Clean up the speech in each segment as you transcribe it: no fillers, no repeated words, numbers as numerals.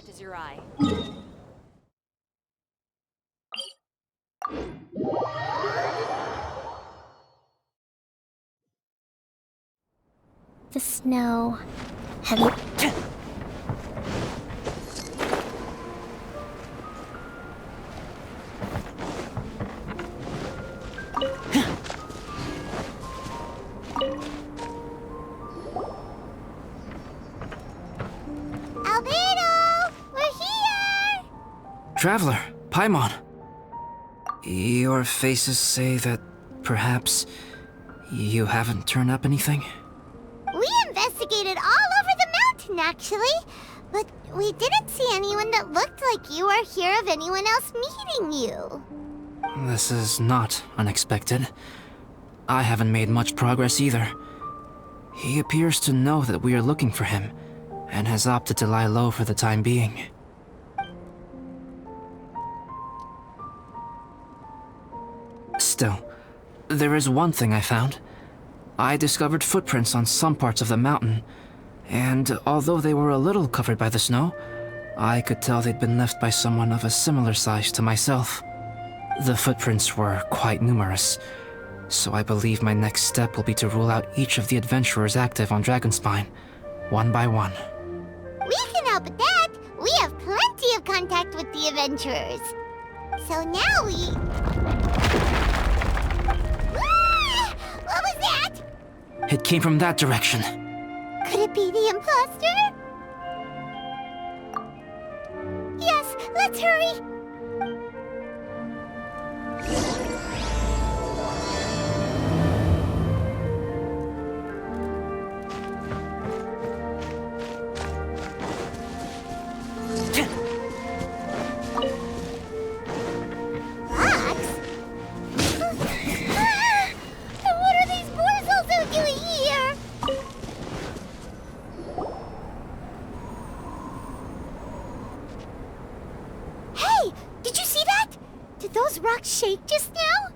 catches your eye. The snow. Have you... Albedo! We're here! Traveler, Paimon. Your faces say that perhaps you haven't turned up anything? We investigated all over the mountain, actually. But we didn't see anyone that looked like you or hear of anyone else meeting you. This is not unexpected. I haven't made much progress either. He appears to know that we are looking for him, and has opted to lie low for the time being. Still, there is one thing I found. I discovered footprints on some parts of the mountain, and although they were a little covered by the snow, I could tell they'd been left by someone of a similar size to myself. The footprints were quite numerous, so I believe my next step will be to rule out each of the adventurers active on Dragonspine, one by one. We can help with that. We have plenty of contact with the adventurers. So now we... Ah! What was that? It came from that direction. Could it be the imposter? Yes, let's hurry. Shake just now?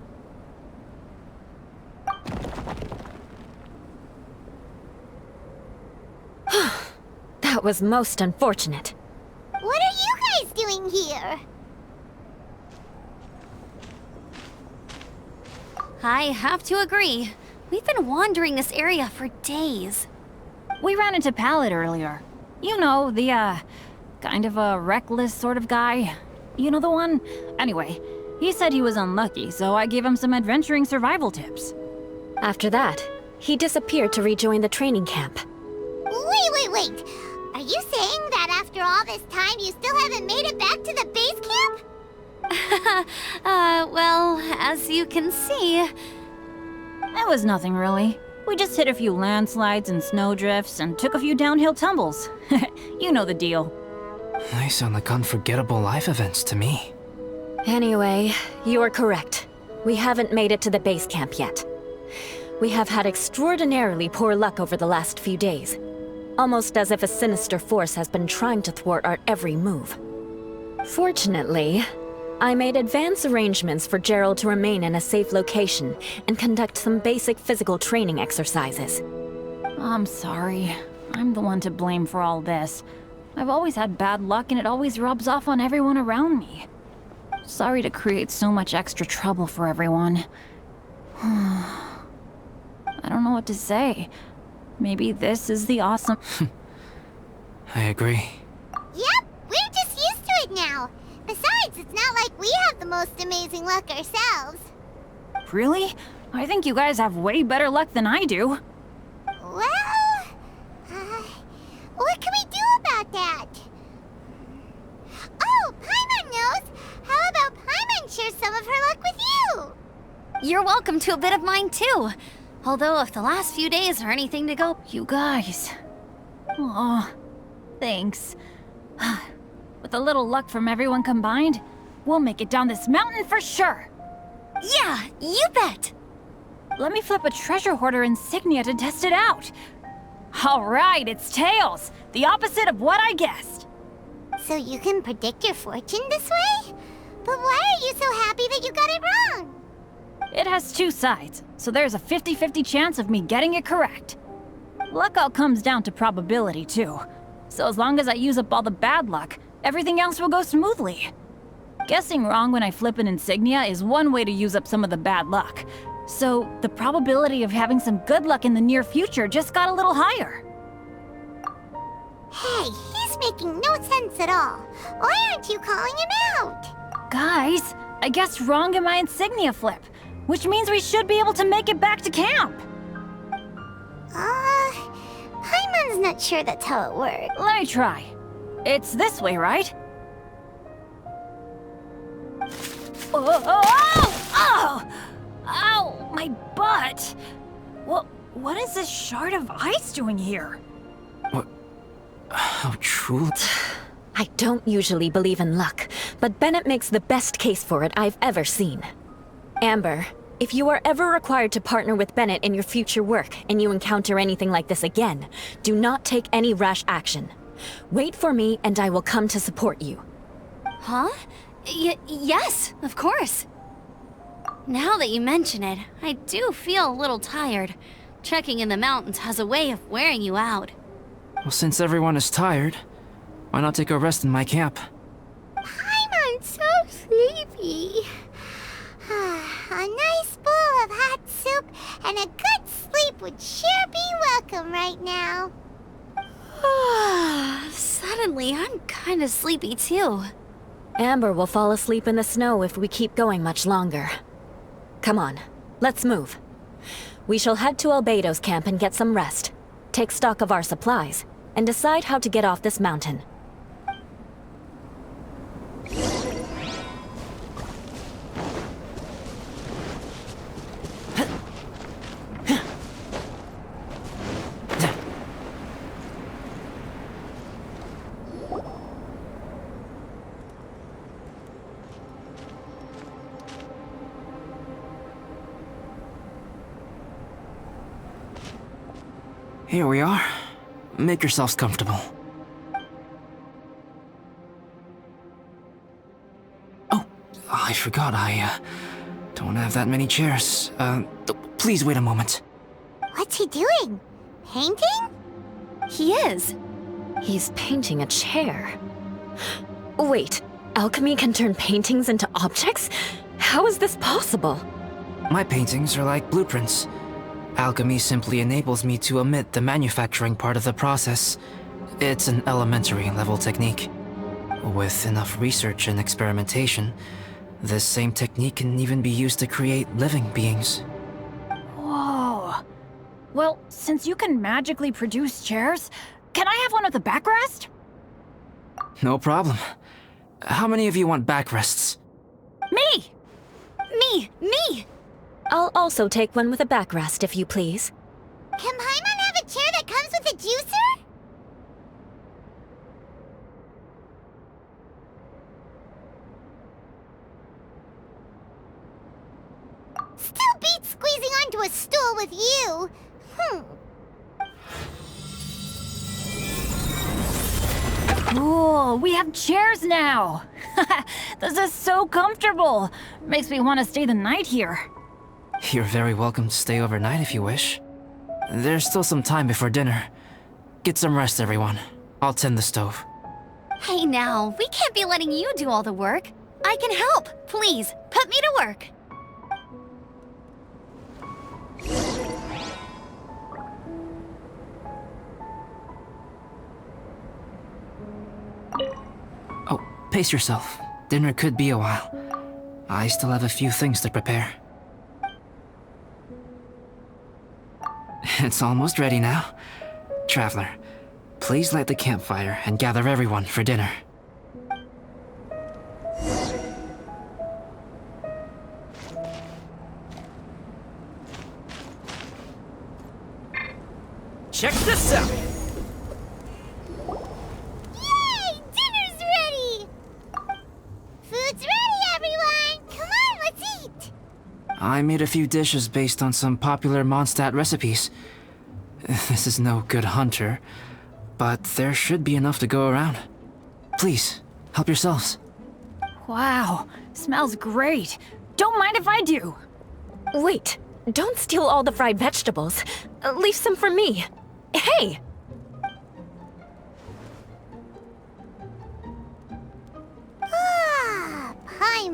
That was most unfortunate. What are you guys doing here? I have to agree. We've been wandering this area for days. We ran into Pallet earlier. You know, the, kind of a reckless sort of guy. You know the one? Anyway, he said he was unlucky, so I gave him some adventuring survival tips. After that, he disappeared to rejoin the training camp. Wait. Are you saying that after all this time you still haven't made it back to the base camp? Well, as you can see... It was nothing really. We just hit a few landslides and snowdrifts and took a few downhill tumbles. You know the deal. They sound like unforgettable life events to me. Anyway, you are correct. We haven't made it to the base camp yet. We have had extraordinarily poor luck over the last few days. Almost as if a sinister force has been trying to thwart our every move. Fortunately, I made advance arrangements for Gerald to remain in a safe location and conduct some basic physical training exercises. I'm sorry. I'm the one to blame for all this. I've always had bad luck and it always rubs off on everyone around me. Sorry to create so much extra trouble for everyone. I don't know what to say. Maybe this is the awesome... I agree. Yep, we're just used to it now. Besides, it's not like we have the most amazing luck ourselves. Really? I think you guys have way better luck than I do. Well... what can we do about that? Oh, Paimon knows! How about Paimon share some of her luck with you? You're welcome to a bit of mine too. Although if the last few days are anything to go... You guys... Aw, thanks. With a little luck from everyone combined, we'll make it down this mountain for sure! Yeah, you bet! Let me flip a treasure hoarder insignia to test it out! Alright, it's tails! The opposite of what I guessed! So you can predict your fortune this way? But why are you so happy that you got it wrong? It has two sides, so there's a 50-50 chance of me getting it correct. Luck all comes down to probability, too. So as long as I use up all the bad luck, everything else will go smoothly. Guessing wrong when I flip an insignia is one way to use up some of the bad luck. So, the probability of having some good luck in the near future just got a little higher. Hey, he's making no sense at all. Why aren't you calling him out? Guys, I guessed wrong in my insignia flip, which means we should be able to make it back to camp. Paimon's not sure that's how it works. Let me try. It's this way, right? Oh! Ow! My butt! What is this shard of ice doing here? What? How true. I don't usually believe in luck, but Bennett makes the best case for it I've ever seen. Amber, if you are ever required to partner with Bennett in your future work and you encounter anything like this again, do not take any rash action. Wait for me and I will come to support you. Huh? Yes, of course. Now that you mention it, I do feel a little tired. Trekking in the mountains has a way of wearing you out. Well, since everyone is tired, why not take a rest in my camp? Paimon's so sleepy. A nice bowl of hot soup and a good sleep would sure be welcome right now. Suddenly, I'm kind of sleepy too. Amber will fall asleep in the snow if we keep going much longer. Come on, let's move. We shall head to Albedo's camp and get some rest, take stock of our supplies, and decide how to get off this mountain. Here we are. Make yourselves comfortable. Oh, I forgot I don't have that many chairs. Please wait a moment. What's he doing? Painting? He is. He's painting a chair. Wait, alchemy can turn paintings into objects? How is this possible? My paintings are like blueprints. Alchemy simply enables me to omit the manufacturing part of the process. It's an elementary level technique. With enough research and experimentation, this same technique can even be used to create living beings. Whoa. Well, since you can magically produce chairs, can I have one with a backrest? No problem. How many of you want backrests? Me! Me! I'll also take one with a backrest, if you please. Can Paimon have a chair that comes with a juicer? Still beats squeezing onto a stool with you. Cool, we have chairs now! This is so comfortable! Makes me want to stay the night here. You're very welcome to stay overnight if you wish. There's still some time before dinner. Get some rest, everyone. I'll tend the stove. Hey now, we can't be letting you do all the work. I can help. Please, put me to work. Oh, pace yourself. Dinner could be a while. I still have a few things to prepare. It's almost ready now. Traveler, please light the campfire and gather everyone for dinner. Check this out! Yay! Dinner's ready! Food's ready, everyone! Come on, let's eat! I made a few dishes based on some popular Mondstadt recipes. This is no good hunter, but there should be enough to go around. Please, help yourselves. Wow, smells great. Don't mind if I do. Wait, don't steal all the fried vegetables. Leave some for me. Hey!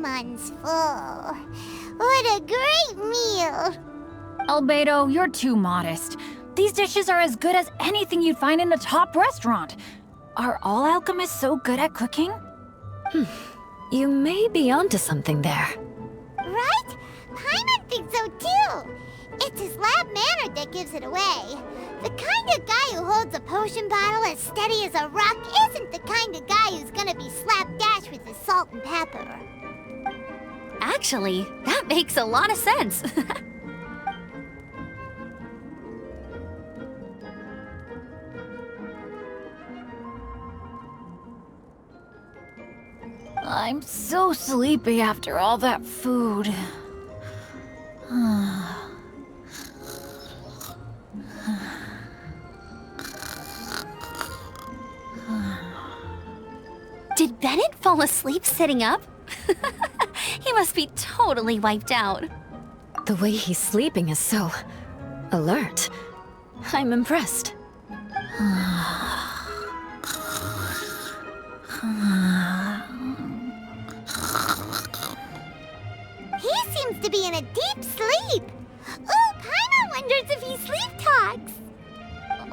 Paimon's full. What a great meal! Albedo, you're too modest. These dishes are as good as anything you'd find in a top restaurant. Are all alchemists so good at cooking? You may be onto something there. Right? Paimon thinks so too. It's his lab manner that gives it away. The kind of guy who holds a potion bottle as steady as a rock isn't the kind of guy who's gonna be slapdash with his salt and pepper. Actually, that makes a lot of sense. I'm so sleepy after all that food. Did Bennett fall asleep sitting up? He must be totally wiped out. The way he's sleeping is so alert. I'm impressed. He seems to be in a deep sleep. Ooh, Paimon wonders if he sleep talks.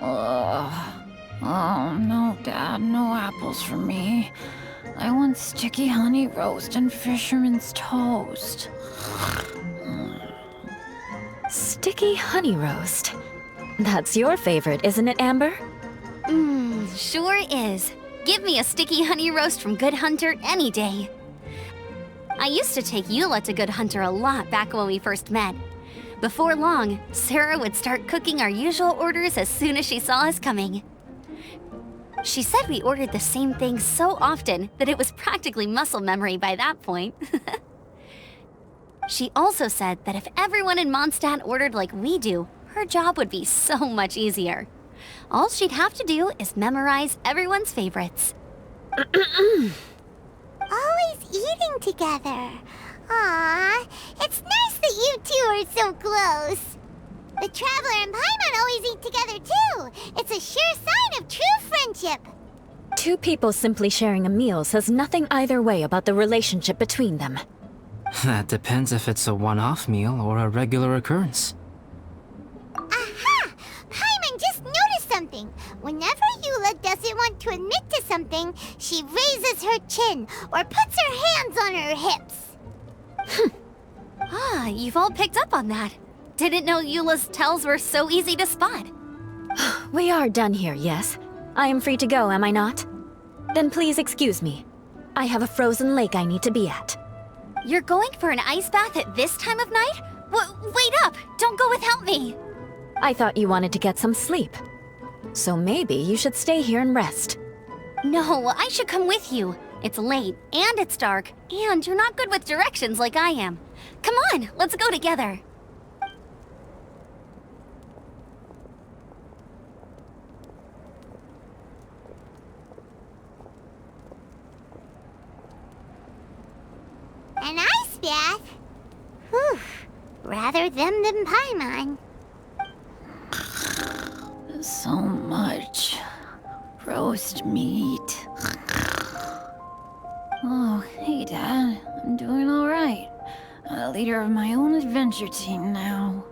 Oh, no, Dad, no apples for me. I want sticky honey roast and fisherman's toast. Sticky honey roast. That's your favorite, isn't it, Amber? Sure is. Give me a sticky honey roast from Good Hunter any day. I used to take Eula to Good Hunter a lot back when we first met. Before long, Sarah would start cooking our usual orders as soon as she saw us coming. She said we ordered the same thing so often that it was practically muscle memory by that point. She also said that if everyone in Mondstadt ordered like we do, her job would be so much easier. All she'd have to do is memorize everyone's favorites. Always eating together. Aww, it's nice that you two are so close. The Traveler and Paimon always eat together too. It's a sure sign of true friendship. Two people simply sharing a meal says nothing either way about the relationship between them. That depends if it's a one-off meal or a regular occurrence. Aha! Paimon just noticed something. Whenever Eula doesn't want to admit to something, she raises her chin or puts her hands on her hips. Ah, you've all picked up on that. Didn't know Eula's tells were so easy to spot. We are done here, yes? I am free to go, am I not? Then please excuse me. I have a frozen lake I need to be at. You're going for an ice bath at this time of night? Wait up! Don't go without me! I thought you wanted to get some sleep. So maybe you should stay here and rest. No, I should come with you. It's late, and it's dark, and you're not good with directions like I am. Come on, let's go together. An ice bath? Whew. Rather them than Paimon. So much roast meat. Oh, hey, Dad. I'm doing all right. I'm the leader of my own adventure team now.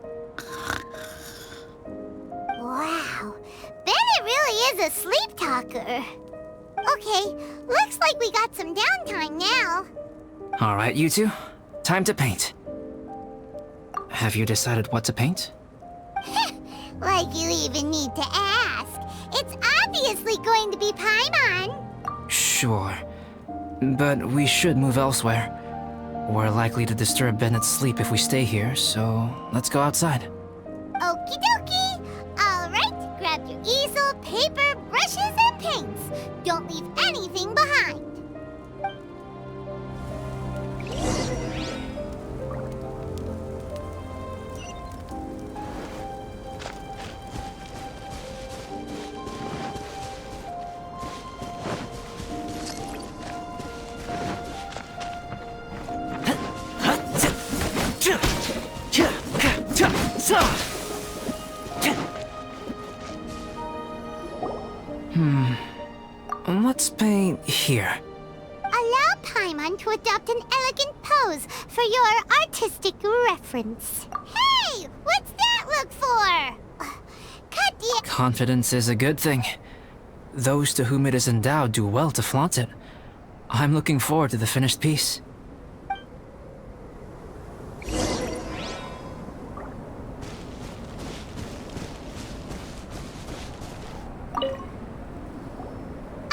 Wow. Bennett really is a sleep talker. Okay, looks like we got some downtime now. All right, you two. Time to paint. Have you decided what to paint? Like you even need to ask. It's obviously going to be Paimon. Sure. But we should move elsewhere. We're likely to disturb Bennett's sleep if we stay here, so let's go outside. Okie dokie. All right, grab your easel, paper, brushes, and paints. Don't leave anything behind. Let's paint here. Allow Paimon Paimon to adopt an elegant pose for your artistic reference. Hey! What's that look for? Cut the... Confidence is a good thing. Those to whom it is endowed do well to flaunt it. I'm looking forward to the finished piece.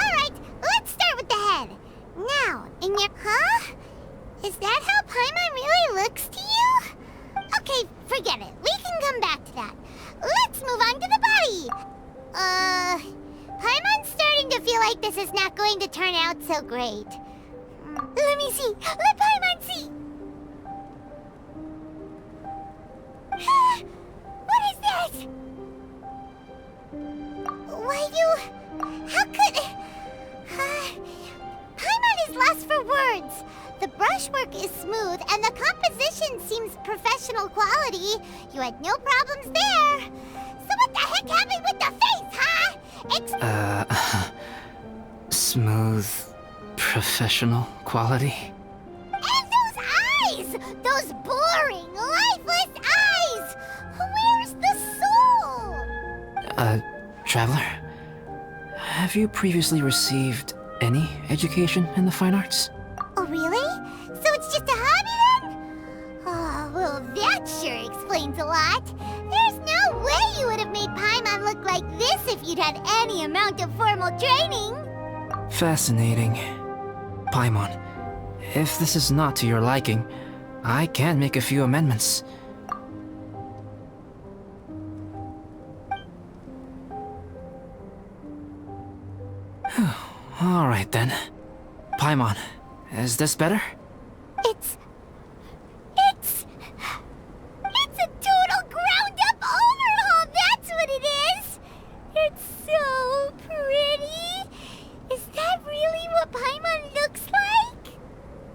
Alright, let's start with the head. Now, in your... Huh? Is that how Paimon really looks to you? Okay, forget it. We can come back to that. Let's move on to the body. Paimon's starting to feel like this is not going to turn out so great. Let me see. Let Paimon see. What is this? Why how could... Paimon is lost for words. The brushwork is smooth, and the composition seems professional quality. You had no problems there. So what the heck happened with the face, huh? Smooth, professional quality. And those eyes! Those boring, lifeless eyes! Where's the soul? Traveler? Have you previously received any education in the fine arts? Oh, really? So it's just a hobby then? Oh, well, that sure explains a lot. There's no way you would have made Paimon look like this if you'd had any amount of formal training. Fascinating. Paimon, if this is not to your liking, I can make a few amendments. Alright then. Paimon, is this better? It's a total ground-up overhaul, that's what it is! It's so pretty! Is that really what Paimon looks like?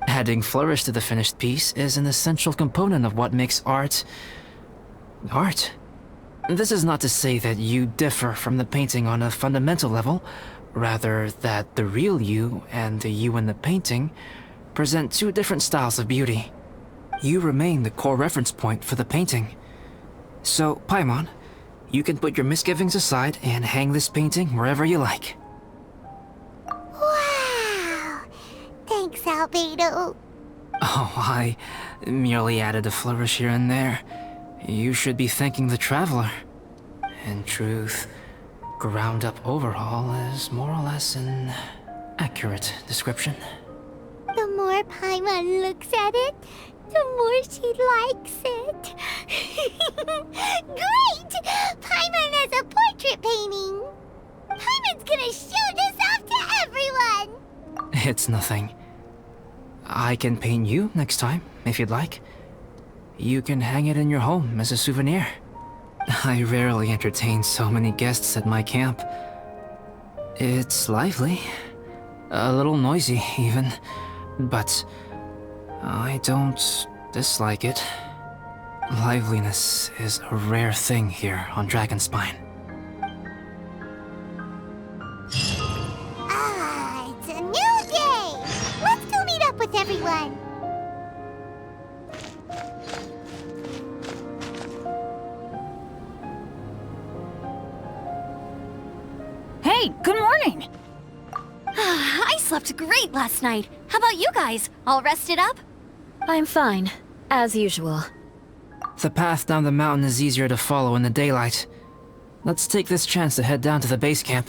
Adding flourish to the finished piece is an essential component of what makes art... art. This is not to say that you differ from the painting on a fundamental level, rather that the real you and the you in the painting present two different styles of beauty. You remain the core reference point for the painting. So, Paimon, you can put your misgivings aside and hang this painting wherever you like. Wow! Thanks, Albedo. Oh, I merely added a flourish here and there. You should be thanking the traveler. In truth, ground-up overhaul is more or less an accurate description. The more Paimon looks at it, the more she likes it. Great! Paimon has a portrait painting! Paimon's gonna show this off to everyone! It's nothing. I can paint you next time, if you'd like. You can hang it in your home as a souvenir. I rarely entertain so many guests at my camp. It's lively. A little noisy, even. But I don't dislike it. Liveliness is a rare thing here on Dragonspine. Ah, it's a new day! Let's go meet up with everyone! Hey, good morning! I slept great last night. How about you guys? All rested up? I'm fine, as usual. The path down the mountain is easier to follow in the daylight. Let's take this chance to head down to the base camp.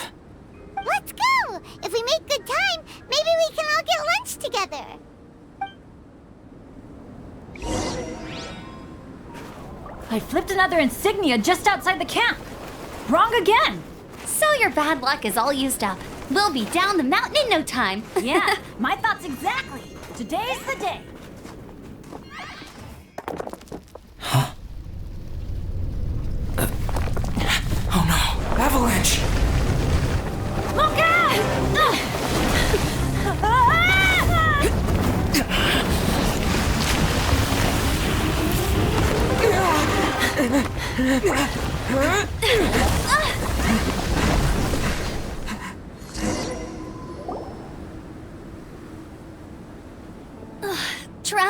Let's go! If we make good time, maybe we can all get lunch together! I flipped another insignia just outside the camp! Wrong again! So your bad luck is all used up. We'll be down the mountain in no time. Yeah, my thoughts exactly. Today's the day. Oh no! Avalanche! Look out!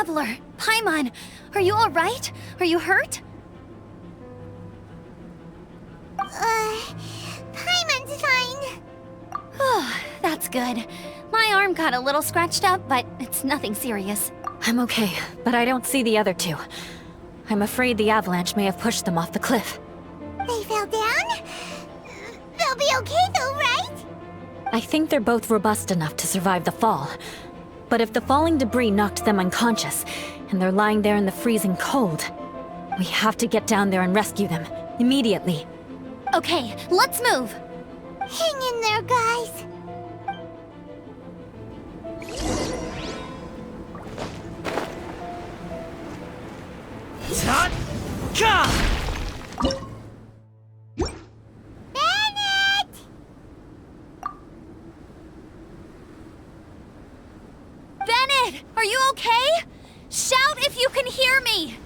Traveler, Paimon, are you alright? Are you hurt? Paimon's fine. Oh, that's good. My arm got a little scratched up, but it's nothing serious. I'm okay, but I don't see the other two. I'm afraid the avalanche may have pushed them off the cliff. They fell down? They'll be okay though, right? I think they're both robust enough to survive the fall. But if the falling debris knocked them unconscious, and they're lying there in the freezing cold, we have to get down there and rescue them, immediately. Okay, let's move. Hang in there, guys. Bennett! Bennett, are you okay? Shout if you can hear me!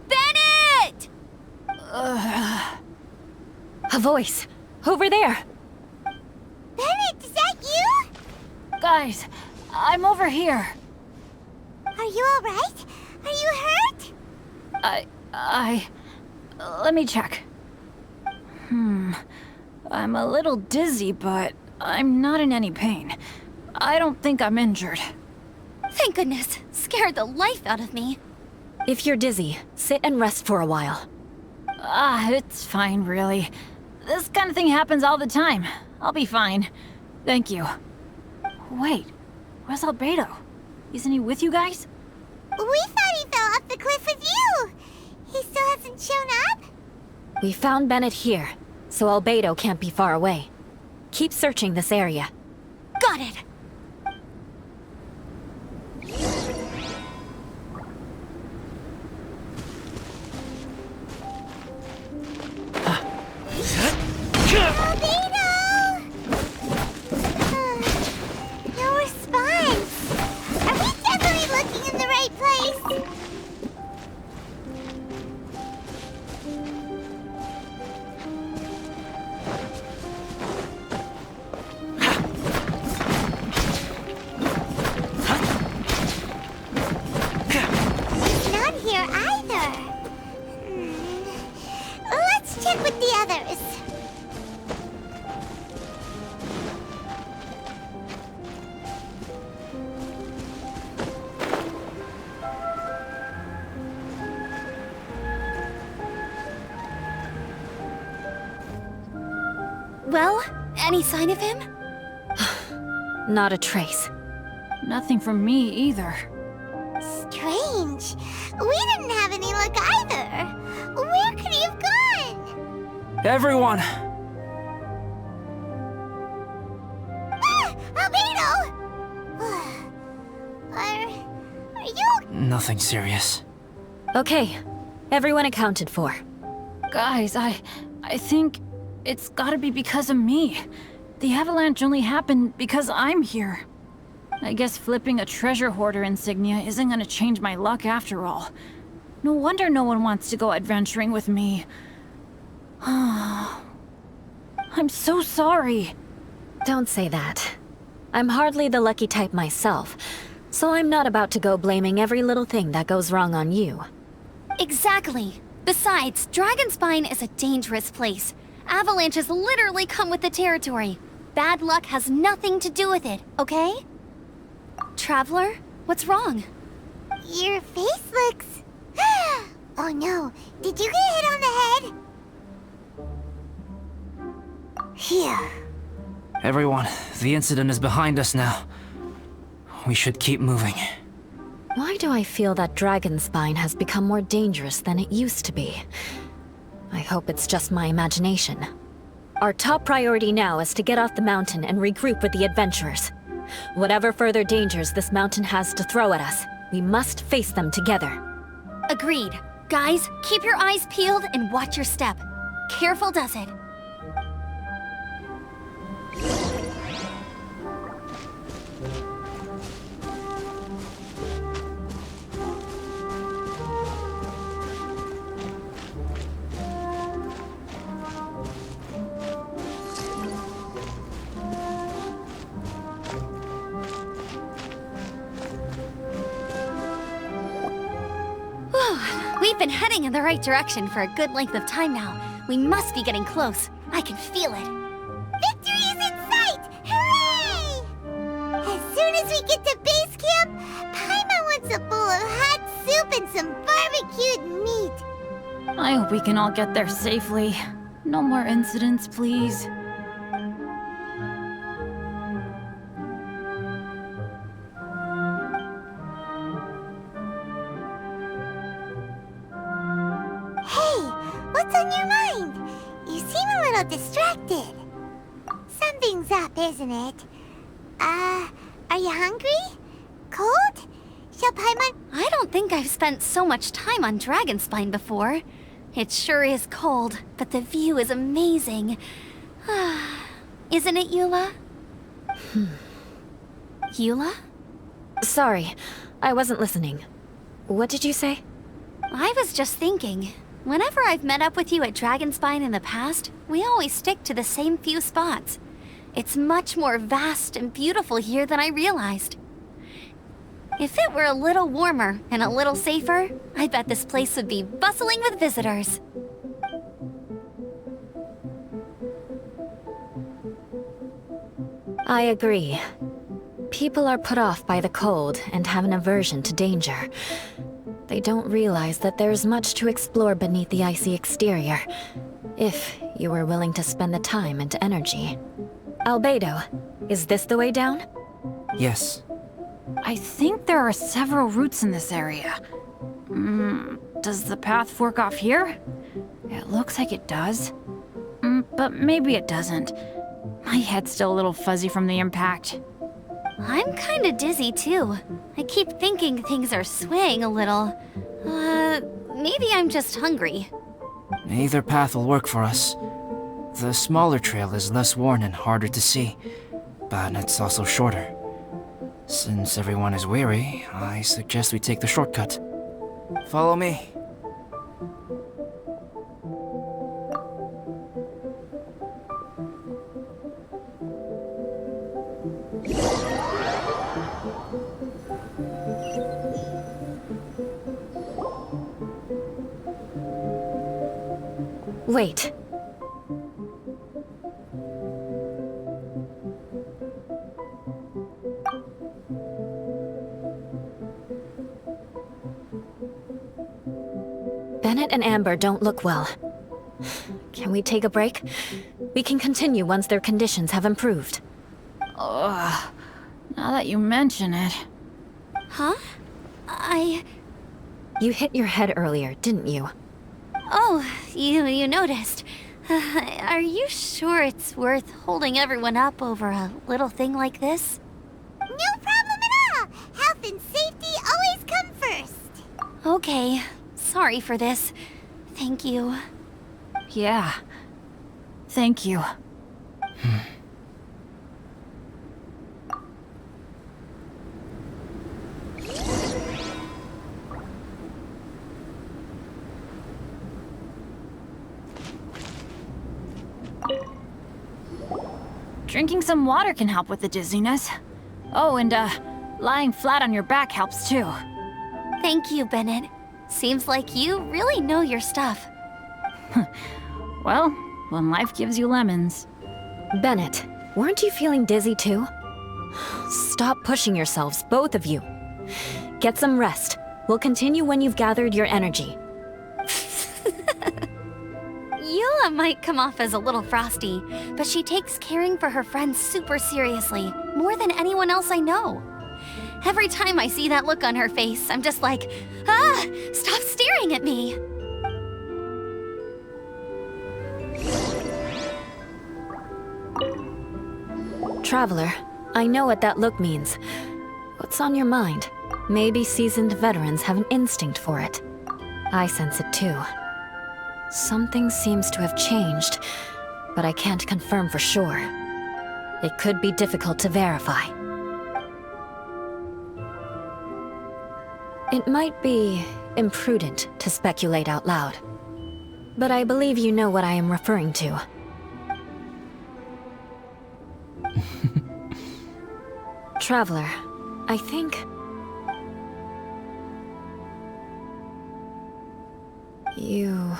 Bennett! A voice! Over there! Bennett, is that you? Guys, I'm over here. Are you alright? Are you hurt? Let me check. I'm a little dizzy, but I'm not in any pain. I don't think I'm injured. Thank goodness. Scared the life out of me. If you're dizzy, sit and rest for a while. It's fine, really. This kind of thing happens all the time. I'll be fine. Thank you. Wait, where's Albedo? Isn't he with you guys? We thought he fell off the cliff with you. He still hasn't shown up? We found Bennett here, so Albedo can't be far away. Keep searching this area. Got it. Albedo! No response. Are we definitely looking in the right place? He's not here either. Let's check with the others. Well, any sign of him? Not a trace. Nothing from me either. Strange. We didn't have any luck either. Where could he have gone? Everyone! Ah! Albedo! Are you... Nothing serious. Okay, everyone accounted for. Guys, I think it's gotta be because of me. The avalanche only happened because I'm here. I guess flipping a treasure hoarder insignia isn't gonna change my luck after all. No wonder no one wants to go adventuring with me. I'm so sorry. Don't say that. I'm hardly the lucky type myself, so I'm not about to go blaming every little thing that goes wrong on you. Exactly. Besides, Dragonspine is a dangerous place. Avalanches literally come with the territory. Bad luck has nothing to do with it, okay? Traveler, what's wrong? Your face looks... Oh no, did you get hit on the head? Here. Everyone, the incident is behind us now. We should keep moving. Why do I feel that Dragonspine has become more dangerous than it used to be? I hope it's just my imagination. Our top priority now is to get off the mountain and regroup with the adventurers. Whatever further dangers this mountain has to throw at us, we must face them together. Agreed. Guys, keep your eyes peeled and watch your step. Careful does it. We've been heading in the right direction for a good length of time now. We must be getting close. I can feel it. Victory is in sight! Hooray! As soon as we get to base camp, Paimon wants a bowl of hot soup and some barbecued meat. I hope we can all get there safely. No more incidents, please. Hey, what's on your mind? You seem a little distracted. Something's up, isn't it? Are you hungry? Cold? Shall Paimon... I don't think I've spent so much time on Dragonspine before. It sure is cold, but the view is amazing. Isn't it, Eula? Eula? Sorry, I wasn't listening. What did you say? I was just thinking. Whenever I've met up with you at Dragonspine in the past, we always stick to the same few spots. It's much more vast and beautiful here than I realized. If it were a little warmer and a little safer, I bet this place would be bustling with visitors. I agree. People are put off by the cold and have an aversion to danger. They don't realize that there's much to explore beneath the icy exterior, if you were willing to spend the time and energy. Albedo, is this the way down? Yes. I think there are several routes in this area. Does the path fork off here? It looks like it does. But maybe it doesn't. My head's still a little fuzzy from the impact. I'm kinda dizzy too. I keep thinking things are swaying a little. Maybe I'm just hungry. Either path will work for us. The smaller trail is less worn and harder to see, but it's also shorter. Since everyone is weary, I suggest we take the shortcut. Follow me. Wait. Bennett and Amber don't look well. Can we take a break? We can continue once their conditions have improved. Ugh. Now that you mention it. Huh? You hit your head earlier, didn't you? Oh, you noticed. Are you sure it's worth holding everyone up over a little thing like this? No problem at all! Health and safety always come first! Okay. Sorry for this. Thank you. Yeah. Thank you. Drinking some water can help with the dizziness. Oh, and lying flat on your back helps too. Thank you, Bennett. Seems like you really know your stuff. Well, when life gives you lemons. Bennett, weren't you feeling dizzy too? Stop pushing yourselves, both of you. Get some rest. We'll continue when you've gathered your energy. Eula might come off as a little frosty, but she takes caring for her friends super seriously, more than anyone else I know. Every time I see that look on her face, I'm just like, stop staring at me! Traveler, I know what that look means. What's on your mind? Maybe seasoned veterans have an instinct for it. I sense it too. Something seems to have changed, but I can't confirm for sure. It could be difficult to verify. It might be imprudent to speculate out loud, but I believe you know what I am referring to. Traveler, I think... You...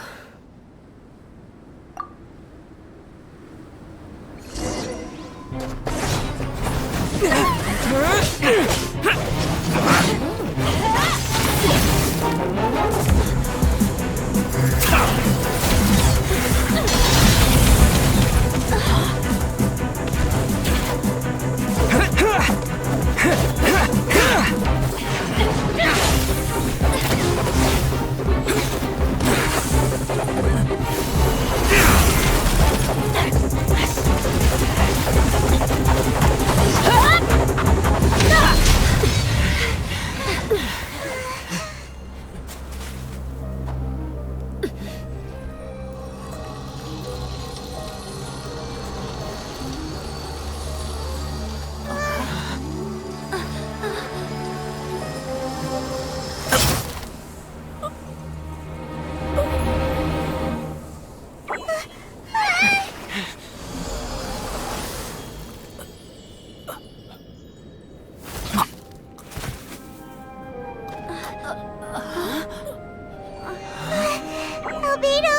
Albedo,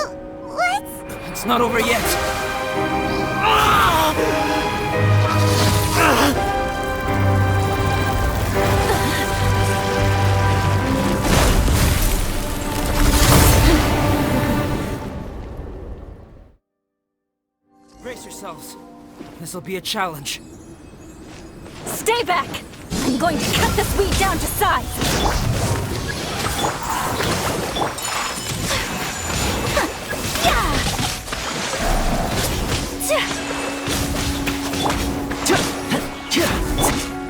what's... It's not over yet. Brace yourselves. This'll be a challenge. Stay back! I'm going to cut this weed down to size!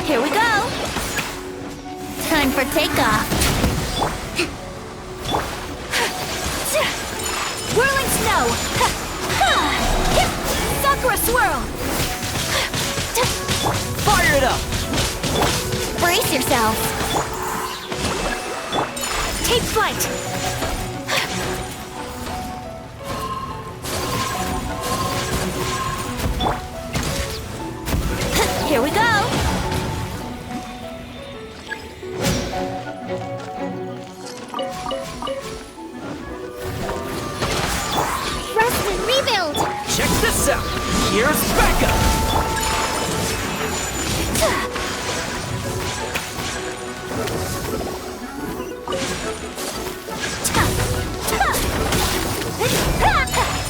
Here we go. Time for takeoff. Whirling snow! Sakura swirl! Fire it up! Brace yourself. Take flight! Here we go. Rest and rebuild! Check this out! Here's backup!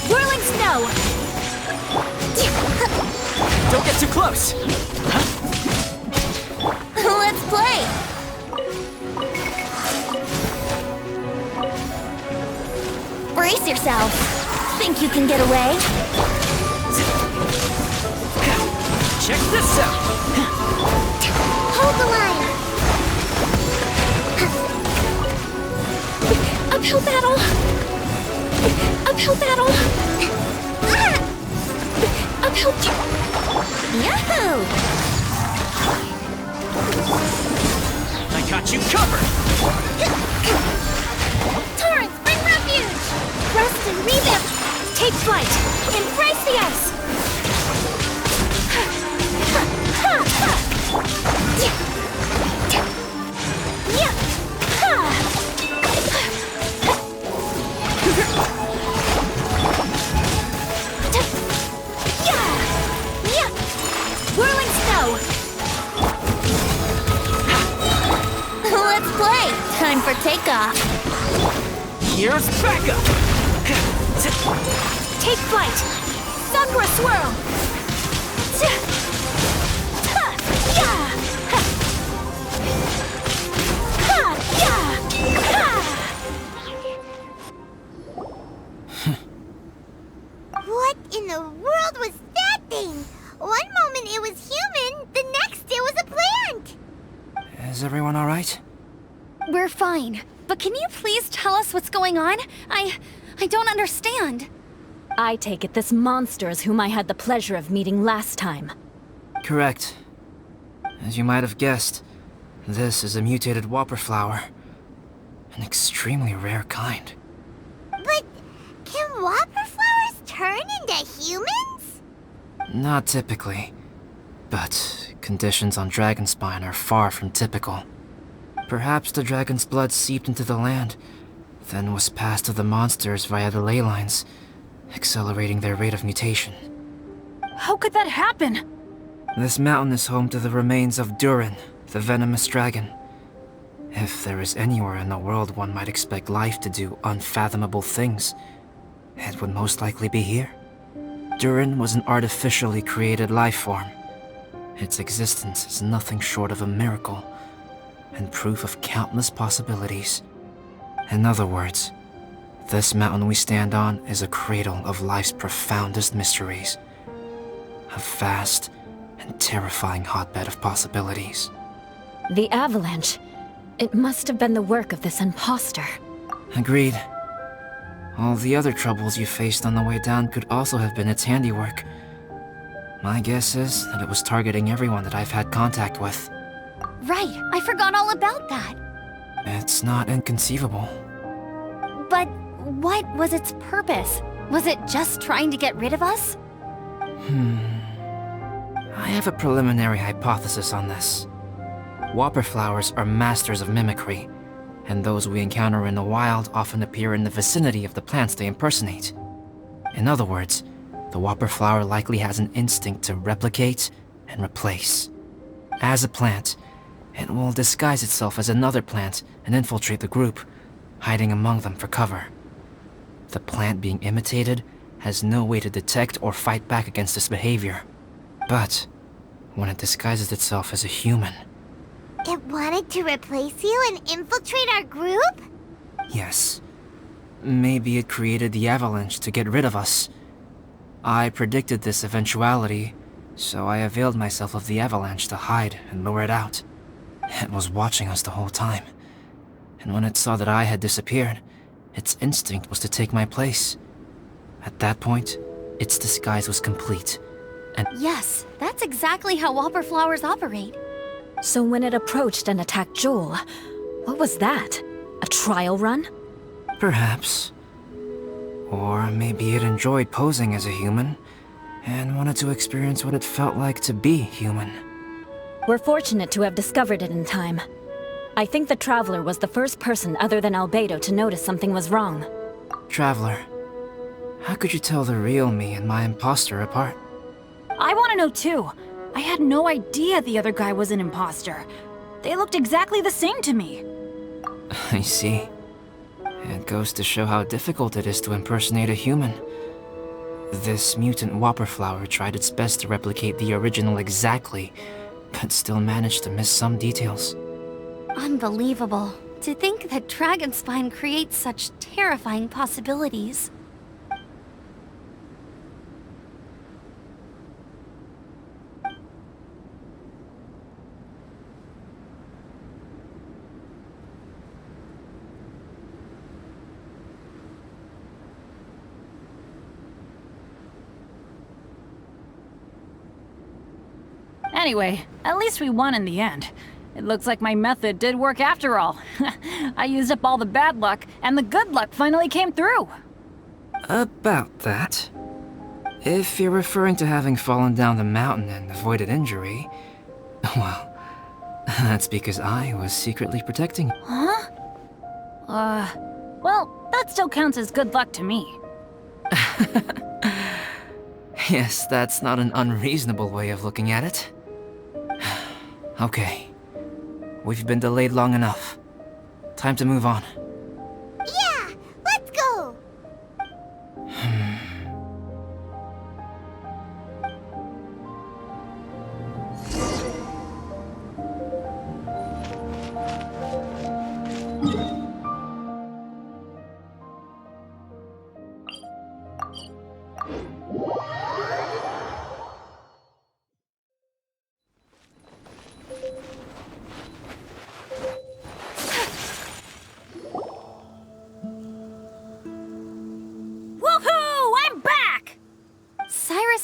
Whirling snow! Don't get too close! Let's play. Brace yourself. Think you can get away? Check this out! Hold the line! Uphill battle. Uphill battle. Uphill. Yahoo! I got you covered! Torrents, bring refuge! Rest and rebuild! Take flight! Embrace the ice! Whirling snow! Let's play. Time for takeoff. Here's backup! Take flight! Sakura swirl! What in the world was that thing? One moment it was human, the next it was a plant! Is everyone alright? We're fine. But can you please tell us what's going on? I don't understand. I take it this monster is whom I had the pleasure of meeting last time. Correct. As you might have guessed, this is a mutated whopper flower. An extremely rare kind. But can whopper flowers turn into humans? Not typically. But conditions on Dragonspine are far from typical. Perhaps the dragon's blood seeped into the land, then was passed to the monsters via the ley lines, accelerating their rate of mutation. How could that happen? This mountain is home to the remains of Durin, the venomous dragon. If there is anywhere in the world one might expect life to do unfathomable things, it would most likely be here. Durin was an artificially created life form. Its existence is nothing short of a miracle, and proof of countless possibilities. In other words, this mountain we stand on is a cradle of life's profoundest mysteries. A vast and terrifying hotbed of possibilities. The avalanche. It must have been the work of this imposter. Agreed. All the other troubles you faced on the way down could also have been its handiwork. My guess is that it was targeting everyone that I've had contact with. Right, I forgot all about that. It's not inconceivable. But what was its purpose? Was it just trying to get rid of us? I have a preliminary hypothesis on this. Whopper flowers are masters of mimicry, and those we encounter in the wild often appear in the vicinity of the plants they impersonate. In other words, the whopper flower likely has an instinct to replicate and replace. As a plant, it will disguise itself as another plant and infiltrate the group, hiding among them for cover. The plant being imitated has no way to detect or fight back against this behavior. But when it disguises itself as a human... It wanted to replace you and infiltrate our group? Yes. Maybe it created the avalanche to get rid of us. I predicted this eventuality, so I availed myself of the avalanche to hide and lure it out. It was watching us the whole time. And when it saw that I had disappeared, its instinct was to take my place. At that point, its disguise was complete, and... Yes, that's exactly how whopper flowers operate. So when it approached and attacked Joel, what was that? A trial run? Perhaps. Or maybe it enjoyed posing as a human, and wanted to experience what it felt like to be human. We're fortunate to have discovered it in time. I think the Traveler was the first person other than Albedo to notice something was wrong. Traveler, how could you tell the real me and my imposter apart? I want to know too. I had no idea the other guy was an imposter. They looked exactly the same to me. I see. It goes to show how difficult it is to impersonate a human. This mutant whopper flower tried its best to replicate the original exactly, but still managed to miss some details. Unbelievable. To think that Dragonspine creates such terrifying possibilities. Anyway, at least we won in the end. It looks like my method did work after all. I used up all the bad luck, and the good luck finally came through. About that. If you're referring to having fallen down the mountain and avoided injury, well, that's because I was secretly protecting you. Huh? Well, that still counts as good luck to me. Yes, that's not an unreasonable way of looking at it. Okay. We've been delayed long enough. Time to move on. Yeah, let's go!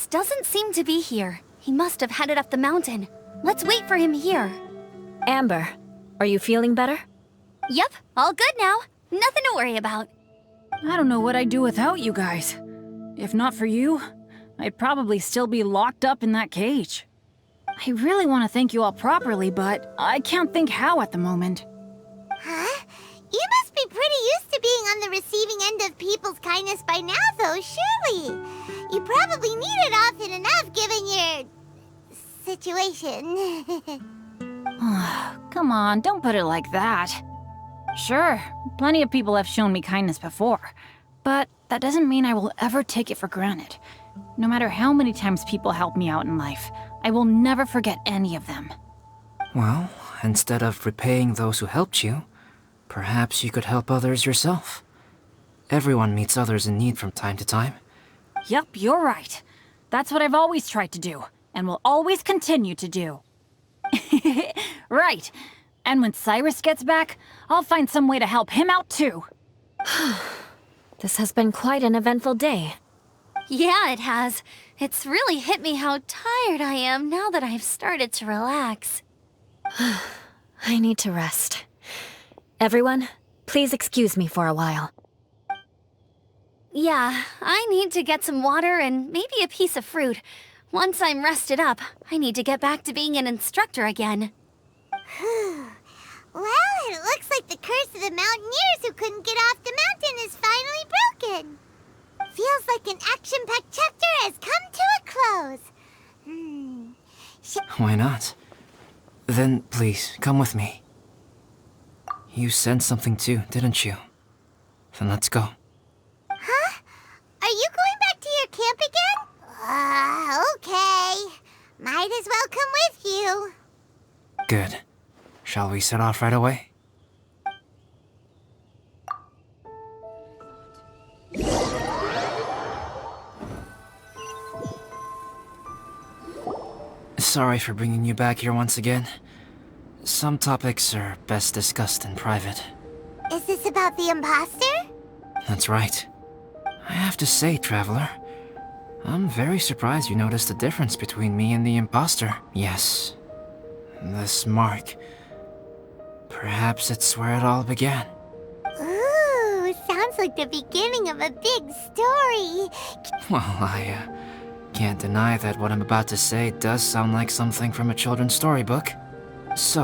Doesn't seem to be here. He must have headed up the mountain. Let's wait for him here. Amber, are you feeling better? Yep, all good now. Nothing to worry about. I don't know what I'd do without you guys. If not for you, I'd probably still be locked up in that cage. I really want to thank you all properly, but I can't think how at the moment. Huh? You must be pretty used to being on the receiving end of people's kindness by now, though, surely. You probably need it often enough, given your situation. Come on, don't put it like that. Sure, plenty of people have shown me kindness before, but that doesn't mean I will ever take it for granted. No matter how many times people help me out in life, I will never forget any of them. Well, instead of repaying those who helped you, perhaps you could help others yourself. Everyone meets others in need from time to time. Yep, you're right. That's what I've always tried to do, and will always continue to do. Right. And when Cyrus gets back, I'll find some way to help him out too. This has been quite an eventful day. Yeah, it has. It's really hit me how tired I am now that I've started to relax. I need to rest. Everyone, please excuse me for a while. Yeah, I need to get some water and maybe a piece of fruit. Once I'm rested up, I need to get back to being an instructor again. Well, it looks like the curse of the mountaineers who couldn't get off the mountain is finally broken. Feels like an action-packed chapter has come to a close. Why not? Then please, come with me. You sensed something too, didn't you? Then let's go. Huh? Are you going back to your camp again? Okay. Might as well come with you. Good. Shall we set off right away? Sorry for bringing you back here once again. Some topics are best discussed in private. Is this about the imposter? That's right. I have to say, Traveler, I'm very surprised you noticed the difference between me and the imposter. Yes. This mark. Perhaps it's where it all began. Ooh, sounds like the beginning of a big story. Well, I can't deny that what I'm about to say does sound like something from a children's storybook. So,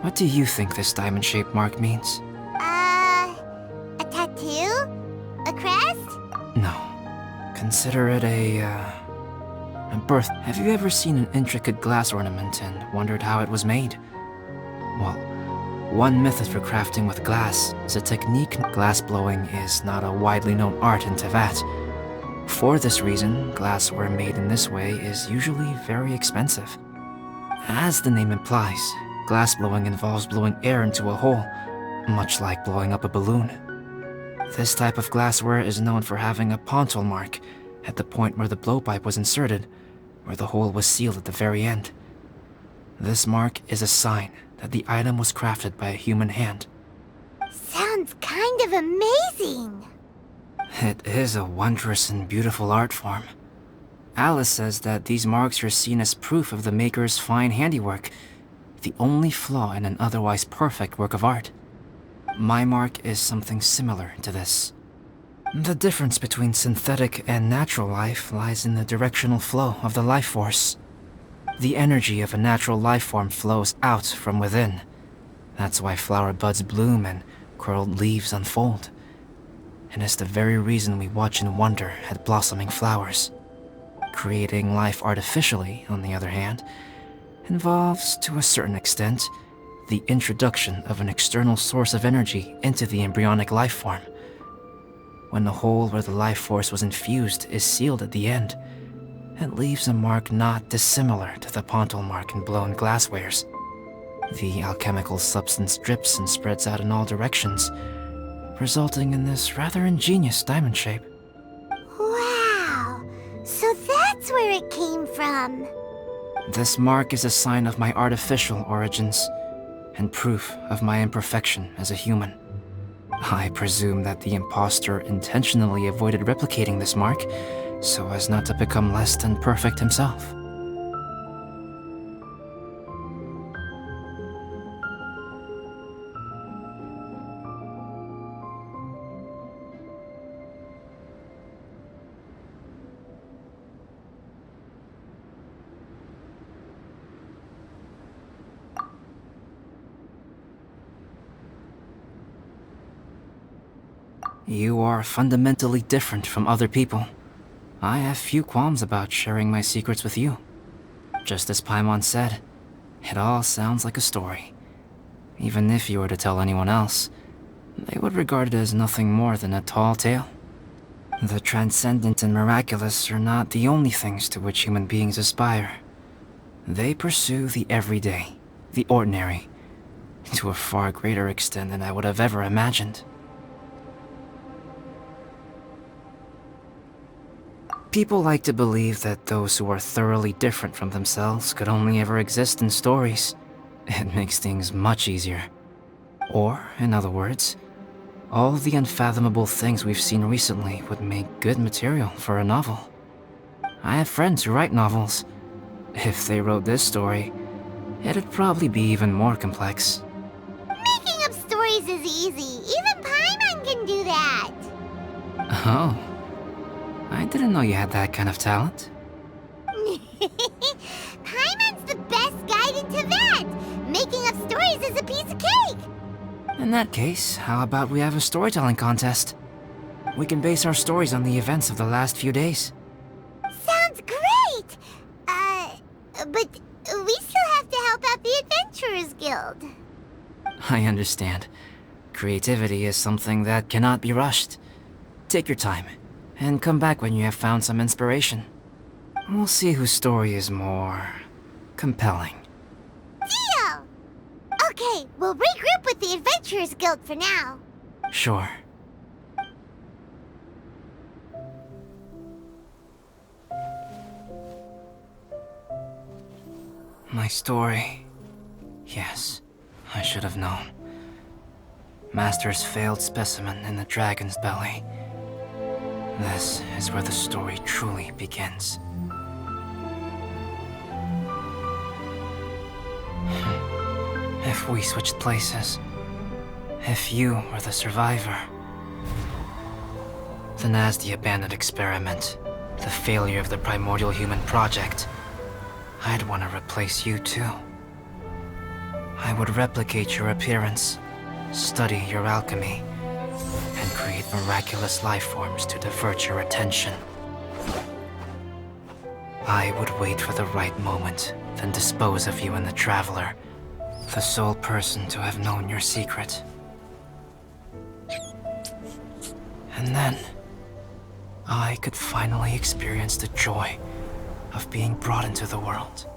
what do you think this diamond-shaped mark means? A tattoo? A crest? No. Consider it a birth. Have you ever seen an intricate glass ornament and wondered how it was made? Well, one method for crafting with glass is a technique. Glass blowing is not a widely known art in Teyvat. For this reason, glassware made in this way is usually very expensive. As the name implies, glass blowing involves blowing air into a hole, much like blowing up a balloon. This type of glassware is known for having a pontal mark at the point where the blowpipe was inserted, where the hole was sealed at the very end. This mark is a sign that the item was crafted by a human hand. Sounds kind of amazing. It is a wondrous and beautiful art form. Alice says that these marks are seen as proof of the maker's fine handiwork, the only flaw in an otherwise perfect work of art. My mark is something similar to this. The difference between synthetic and natural life lies in the directional flow of the life force. The energy of a natural life form flows out from within. That's why flower buds bloom and curled leaves unfold. And it's the very reason we watch and wonder at blossoming flowers. Creating life artificially, on the other hand, involves, to a certain extent, the introduction of an external source of energy into the embryonic life form. When the hole where the life force was infused is sealed at the end, it leaves a mark not dissimilar to the pontal mark in blown glasswares. The alchemical substance drips and spreads out in all directions, resulting in this rather ingenious diamond shape. Wow, so that's where it came from. This mark is a sign of my artificial origins, and proof of my imperfection as a human. I presume that the imposter intentionally avoided replicating this mark, so as not to become less than perfect himself. You are fundamentally different from other people. I have few qualms about sharing my secrets with you. Just as Paimon said, it all sounds like a story. Even if you were to tell anyone else, they would regard it as nothing more than a tall tale. The transcendent and miraculous are not the only things to which human beings aspire. They pursue the everyday, the ordinary, to a far greater extent than I would have ever imagined. People like to believe that those who are thoroughly different from themselves could only ever exist in stories. It makes things much easier. Or, in other words, all the unfathomable things we've seen recently would make good material for a novel. I have friends who write novels. If they wrote this story, it'd probably be even more complex. Making up stories is easy. Even Paimon can do that. Oh. I didn't know you had that kind of talent. Paimon's the best guide into that. Making up stories is a piece of cake. In that case, how about we have a storytelling contest? We can base our stories on the events of the last few days. Sounds great. But we still have to help out the Adventurers Guild. I understand. Creativity is something that cannot be rushed. Take your time, and come back when you have found some inspiration. We'll see whose story is more compelling. Deal! Okay, we'll regroup with the Adventurers Guild for now. Sure. My story. Yes, I should have known. Master's failed specimen in the dragon's belly. This is where the story truly begins. If we switched places, if you were the survivor, then as the abandoned experiment, the failure of the primordial human project, I'd want to replace you too. I would replicate your appearance, study your alchemy, and create miraculous life forms to divert your attention. I would wait for the right moment, then dispose of you in the Traveler, the sole person to have known your secret. And then, I could finally experience the joy of being brought into the world.